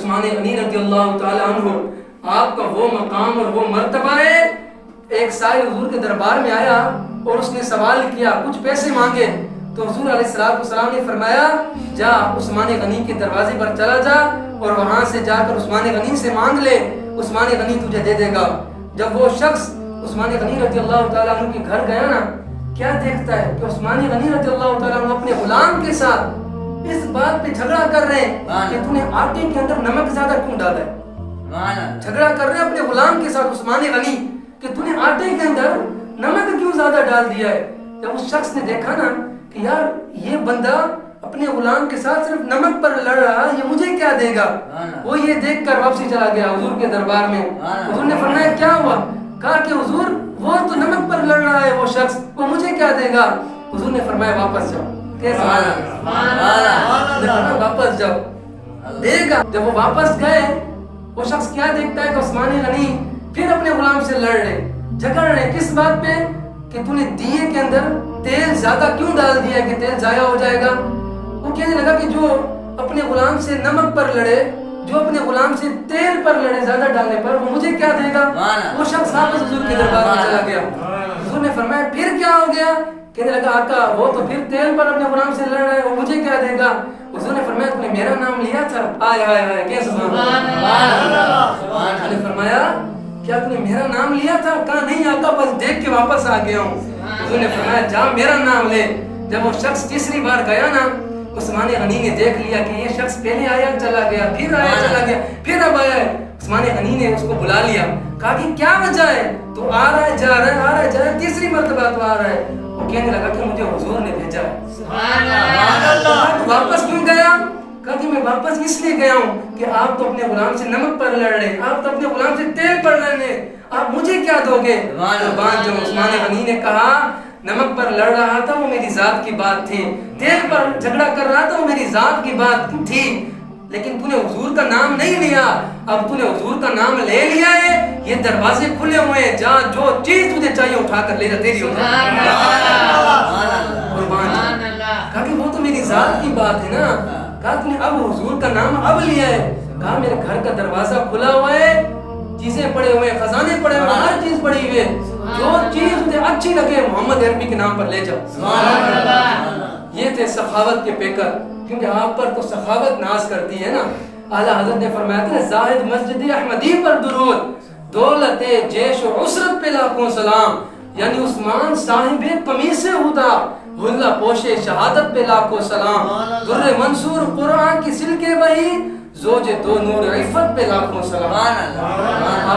عثمان غنی رضی اللہ تعالی عنہ آپ کا وہ مقام اور وہ مرتبہ ہے. ایک سائل حضور کے دربار میں آیا اور اس نے سوال کیا, کچھ پیسے مانگے, تو حضور علیہ السلام نے فرمایا جا عثمان غنی کے دروازے پر چلا جا اور وہاں سے جا کر عثمان غنی سے مانگ لے, عثمان غنی تجھے دے دے گا. جب وہ شخص عثمان غنی رضی اللہ تعالیٰ عنہ کے گھر گیا نا, کیا دیکھتا ہے کہ عثمان غنی رضی اللہ تعالیٰ عنہ اپنے غلام کے ساتھ اس بات پہ جھگڑا کر رہے ہیں کہ تو نے آٹے کے اندر نمک زیادہ کیوں ڈالا ہے. جھگڑا کر رہے ہیں اپنے غلام کے ساتھ عثمان غنی کہ تو نے آٹے کے اندر نمک کیوں زیادہ ڈال دیا ہے. جب اس شخص نے دیکھا نا کہ یار یہ بندہ اپنے غلام کے ساتھ صرف نمک پر لڑ رہا, یہ مجھے کیا دے گا, وہ یہ دیکھ کر واپسی چلا گیا حضور کے دربار میں. حضور نے فرمایا کیا ہوا؟ کہا کہ حضور وہ تو نمک پر لڑ رہا ہے وہ شخص, وہ مجھے کیا دے گا. حضور نے فرمایا واپس جاؤ. واپس جاؤ, دے گا. جب وہ واپس گئے وہ شخص کیا دیکھتا ہے کہ عثمان غنی پھر اپنے غلام سے لڑ رہے, جھگڑ رہے. کس بات پہ؟ کہ تو نے دیے کے اندر تیل زیادہ کیوں ڈال دیا کہ تیل ضائع ہو جائے گا. وہ کہنے لگا کہ جو اپنے غلام سے نمک پر لڑے, جو اپنے غلام سے تیل پر لڑے زیادہ ڈالنے پر, وہ مجھے کیا دے گا. وہ شخص واپس حضور کے دربار میں چلا گیا. حضور نے فرمایا پھر کیا ہو گیا؟ کہنے لگا آقا وہ تو پھر تیل پر اپنے غلام سے لڑ رہا ہے, وہ مجھے کیا دے گا. حضور نے فرمایا تم نے میرا نام لیا تھا. آئے ہائے ہائے کیا سبحان اللہ. حضور نے فرمایا کیا تم نے میرا نام لیا تھا؟ کہا نہیں آقا بس دیکھ کے واپس آ گیا ہوں. حضور نے فرمایا جا میرا نام لے. جب وہ شخص تیسری بار گیا نا, عثمان غنی نے دیکھ لیا کہ یہ شخص پہلے آیا چلا گیا, پھر آیا چلا گیا, پھر اب آیا ہے. عثمان غنی نے اس کو بلا لیا, کہا کہ کیا وجہ ہے, تو آ رہا ہے جا رہا ہے, آ رہا ہے جا رہا ہے, تیسری مرتبہ تو آ رہا ہے. وہ کہنے لگا کہ مجھے حضور نے بھیجا ہے. تو واپس کیوں گیا؟ کہا کہ میں واپس اس لیے گیا ہوں کہ آپ تو اپنے غلام سے نمک پر لڑ رہے, آپ تو اپنے غلام سے تیل پر لڑ رہے, آپ مجھے کیا دو گے. جو عثمان غنی نے کہا نمک پر لڑ رہا تھا وہ میری ذات کی بات تھی, تیل پر جھگڑا کر رہا تھا وہ میری ذات کی بات تھی, لیکن تو نے حضور کا نام نہیں لیا. اب تو نے حضور کا نام لے لیا ہے, یہ دروازے کھلے ہوئے ہیں, جا جو چیز تجھے چاہیے اٹھا کر لے جا, تیری ہو جائے. کہا کہ وہ تو میری ذات کی بات ہے نا. کہا تو نے اب حضور کا نام اب لیا ہے. کہا میرے گھر کا دروازہ کھلا ہوا ہے, چیزیں پڑے ہوئے, خزانے پڑے ہوئے, ہر چیز پڑی ہوئی ہے, جو چیز تجھے اچھی لگے محمد عربی کے نام پر لے جاؤ. یہ تھے سخاوت کے پیکر, کیونکہ آپ پر تو سخاوت ناز کرتی ہے نا. اعلیٰ حضرت نے فرمایا تھا زاہد مسجد احمدی پر درود, دولت جیش و عسرت پہ لاکھوں سلام. یعنی عثمان صاحب قمیص ہدا, حلہ پوش شہادت پہ لاکھوں سلام. در منصور قرآن کی سلکے وہی, زوج دو نور عفت پہ لاکھوں سلام.